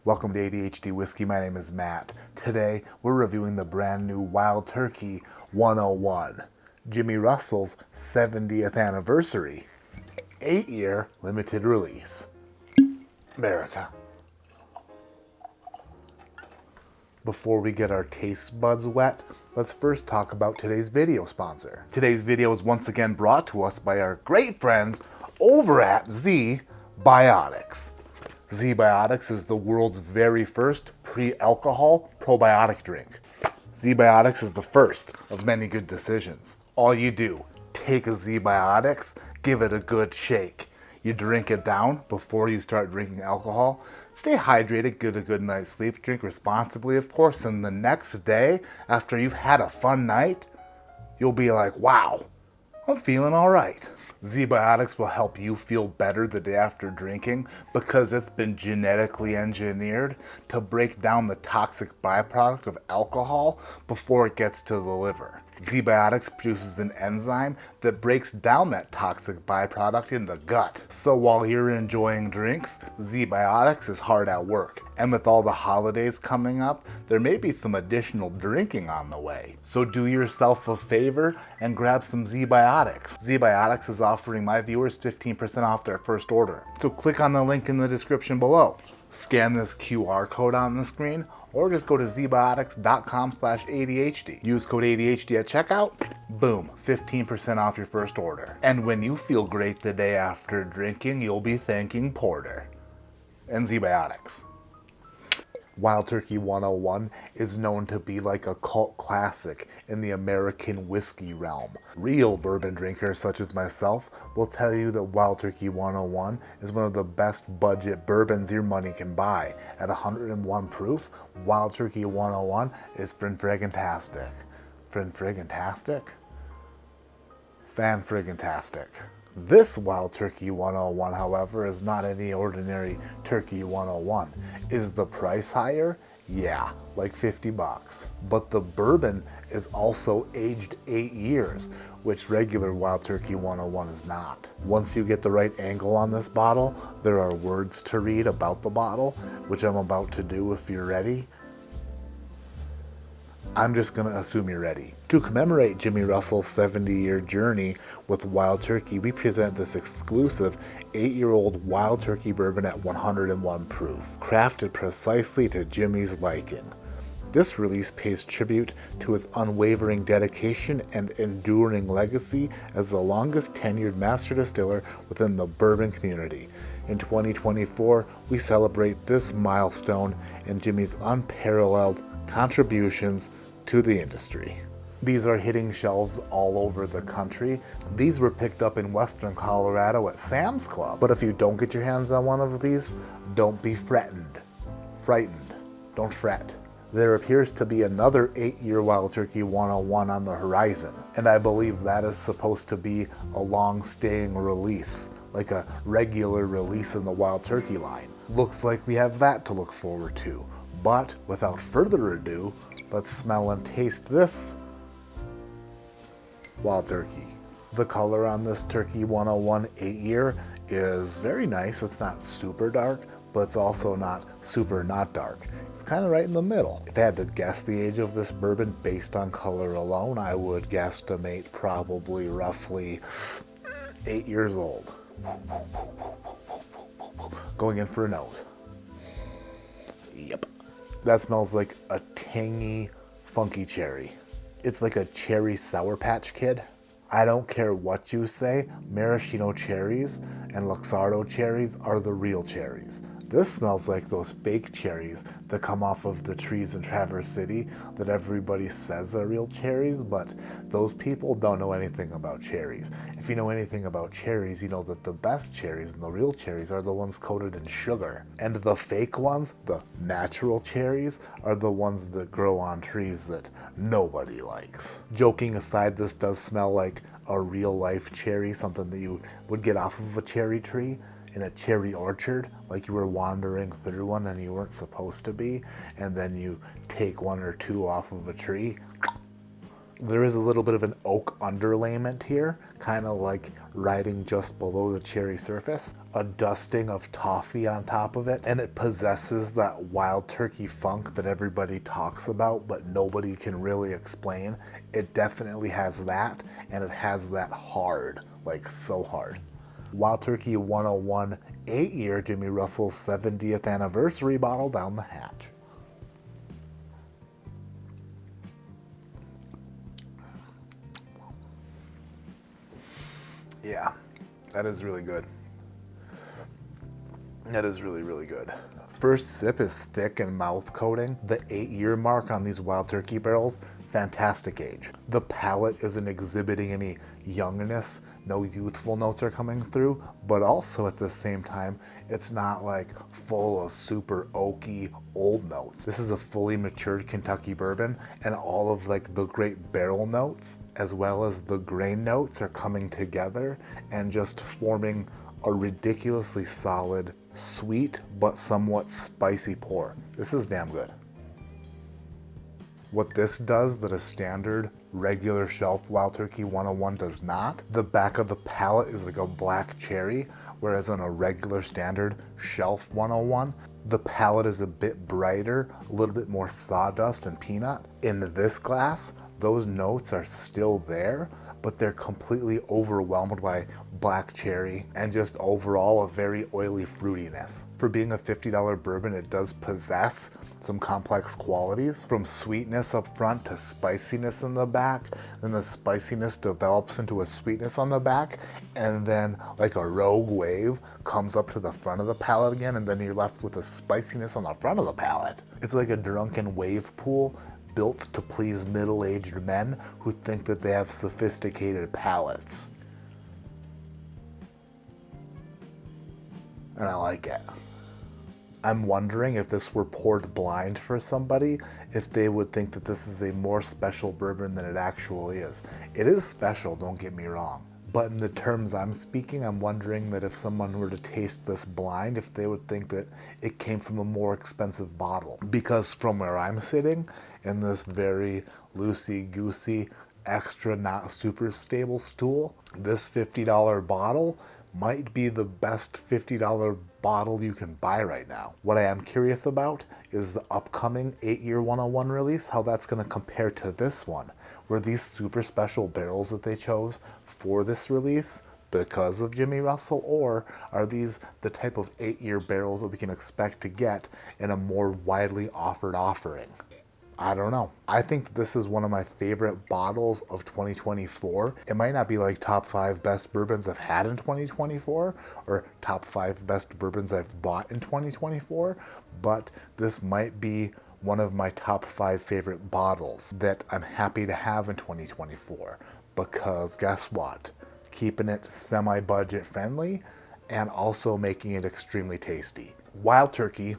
Welcome to ADHD Whiskey. My name is Matt. Today, we're reviewing the brand new Wild Turkey 101, Jimmy Russell's 70th anniversary, 8-year limited release. America. Before we get our taste buds wet, let's first talk about today's video sponsor. Today's video is once again brought to us by our great friends over at Z-Biotics. Z-Biotics is the world's very first pre-alcohol probiotic drink. Z-Biotics is the first of many good decisions. All you do, take a Z-Biotics, give it a good shake. You drink it down before you start drinking alcohol. Stay hydrated, get a good night's sleep, drink responsibly, of course, and the next day, after you've had a fun night, you'll be like, wow, I'm feeling all right. Z-Biotics will help you feel better the day after drinking because it's been genetically engineered to break down the toxic byproduct of alcohol before it gets to the liver. Z-Biotics produces an enzyme that breaks down that toxic byproduct in the gut. So while you're enjoying drinks, Z-Biotics is hard at work. And with all the holidays coming up, there may be some additional drinking on the way. So do yourself a favor and grab some Z-Biotics. Z-Biotics is offering my viewers 15% off their first order. So click on the link in the description below. Scan this QR code on the screen, or just go to zbiotics.com/ADHD. Use code ADHD at checkout. Boom, 15% off your first order. And when you feel great the day after drinking, you'll be thanking Porter and Z-Biotics. Wild Turkey 101 is known to be like a cult classic in the American whiskey realm. Real bourbon drinkers such as myself will tell you that Wild Turkey 101 is one of the best budget bourbons your money can buy. At 101 proof, Wild Turkey 101 is fan-friggin-tastic. Fan-friggin-tastic? Fan-friggin-tastic. This Wild Turkey 101, however, is not any ordinary Turkey 101. Is the price higher? Yeah, like $50. But the bourbon is also aged 8 years, which regular Wild Turkey 101 is not. Once you get the right angle on this bottle, there are words to read about the bottle, which I'm about to do if you're ready. I'm just going to assume you're ready. To commemorate Jimmy Russell's 70-year journey with Wild Turkey, we present this exclusive 8-year-old Wild Turkey bourbon at 101 proof, crafted precisely to Jimmy's liking. This release pays tribute to his unwavering dedication and enduring legacy as the longest tenured master distiller within the bourbon community. In 2024, we celebrate this milestone and Jimmy's unparalleled contributions to the industry. These are hitting shelves all over the country. These were picked up in Western Colorado at Sam's Club. But if you don't get your hands on one of these, don't be frightened. Don't fret. There appears to be another 8-year Wild Turkey 101 on the horizon, and I believe that is supposed to be a long-staying release, like a regular release in the Wild Turkey line. Looks like we have that to look forward to. But without further ado, let's smell and taste this Wild Turkey. The color on this Turkey 101 8-year is very nice. It's not super dark, but it's also not super not dark. It's kind of right in the middle. If I had to guess the age of this bourbon based on color alone, I would guesstimate probably roughly 8 years old. Going in for a nose. Yep. That smells like a tangy, funky cherry. It's like a cherry Sour Patch Kid. I don't care what you say, maraschino cherries and Luxardo cherries are the real cherries. This smells like those fake cherries that come off of the trees in Traverse City that everybody says are real cherries, but those people don't know anything about cherries. If you know anything about cherries, you know that the best cherries and the real cherries are the ones coated in sugar. And the fake ones, the natural cherries, are the ones that grow on trees that nobody likes. Joking aside, this does smell like a real life cherry, something that you would get off of a cherry tree in a cherry orchard, like you were wandering through one and you weren't supposed to be, and then you take one or two off of a tree. There is a little bit of an oak underlayment here, kind of like riding just below the cherry surface. A dusting of toffee on top of it, and it possesses that wild turkey funk that everybody talks about, but nobody can really explain. It definitely has that, and it has that hard, like so hard. Wild Turkey 101 8-year Jimmy Russell 70th anniversary bottle down the hatch. Yeah, that is really good. That is really, really good. First sip is thick and mouth coating. The 8-year mark on these Wild Turkey barrels, fantastic age. The palate isn't exhibiting any youngness. No youthful notes are coming through, but also at the same time, it's not like full of super oaky old notes. This is a fully matured Kentucky bourbon, and all of like the great barrel notes as well as the grain notes are coming together and just forming a ridiculously solid, sweet but somewhat spicy pour. This is damn good. What this does that a standard regular shelf Wild Turkey 101 does not, the back of the palate is like a black cherry, whereas on a regular standard shelf 101, the palate is a bit brighter, a little bit more sawdust and peanut. In this glass, those notes are still there, but they're completely overwhelmed by black cherry and just overall a very oily fruitiness. For being a $50 bourbon, it does possess some complex qualities, from sweetness up front to spiciness in the back. Then the spiciness develops into a sweetness on the back, and then like a rogue wave comes up to the front of the palate again, and then you're left with a spiciness on the front of the palate. It's like a drunken wave pool built to please middle-aged men who think that they have sophisticated palates. And I like it. I'm wondering if this were poured blind for somebody, if they would think that this is a more special bourbon than it actually is. It is special, don't get me wrong. But in the terms I'm speaking, I'm wondering that if someone were to taste this blind, if they would think that it came from a more expensive bottle. Because from where I'm sitting, in this very loosey-goosey, extra not super stable stool, this $50 bottle might be the best $50 bottle you can buy right now. What I am curious about is the upcoming 8-year 101 release, how that's going to compare to this one. Were these super special barrels that they chose for this release because of Jimmy Russell, or are these the type of 8-year barrels that we can expect to get in a more widely offered offering? I don't know. I think that this is one of my favorite bottles of 2024. It might not be like top 5 best bourbons I've had in 2024 or top 5 best bourbons I've bought in 2024, but this might be one of my top 5 favorite bottles that I'm happy to have in 2024, because guess what? Keeping it semi-budget friendly and also making it extremely tasty. Wild Turkey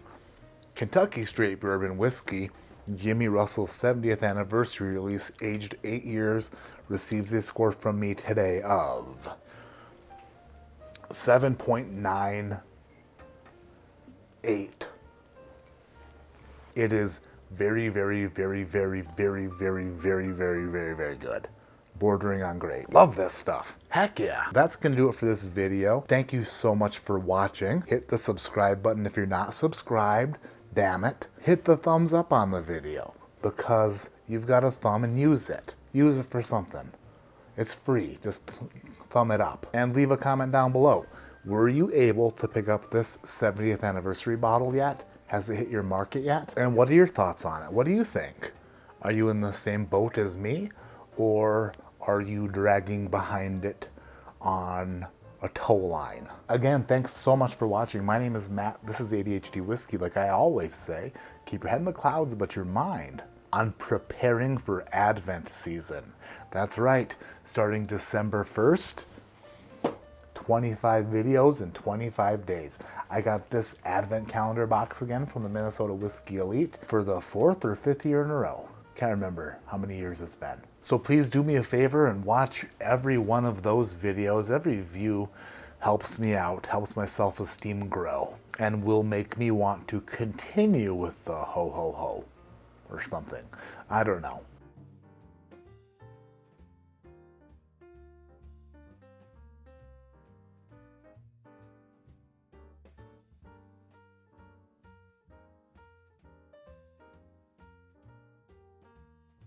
Kentucky Straight Bourbon Whiskey Jimmy Russell 70th anniversary release, aged 8 years, receives a score from me today of 7.98. It is very, very, very, very, very, very, very, very, very, very good. Bordering on great. Love this stuff. Heck yeah. That's gonna do it for this video. Thank you so much for watching. Hit the subscribe button if you're not subscribed. Damn it. Hit the thumbs up on the video, because you've got a thumb and use it. Use it for something. It's free. Just thumb it up. And leave a comment down below. Were you able to pick up this 70th anniversary bottle yet? Has it hit your market yet? And what are your thoughts on it? What do you think? Are you in the same boat as me? Or are you dragging behind it on a tow line? Again, thanks so much for watching. My name is Matt. This is ADHD Whiskey. Like I always say, keep your head in the clouds, but your mind on preparing for Advent season. That's right. Starting December 1st, 25 videos in 25 days. I got this Advent calendar box again from the Minnesota Whiskey Elite for the 4th or 5th year in a row. Can't remember how many years it's been. So please do me a favor and watch every one of those videos. Every view helps me out, helps my self-esteem grow, and will make me want to continue with the ho ho ho or something. I don't know.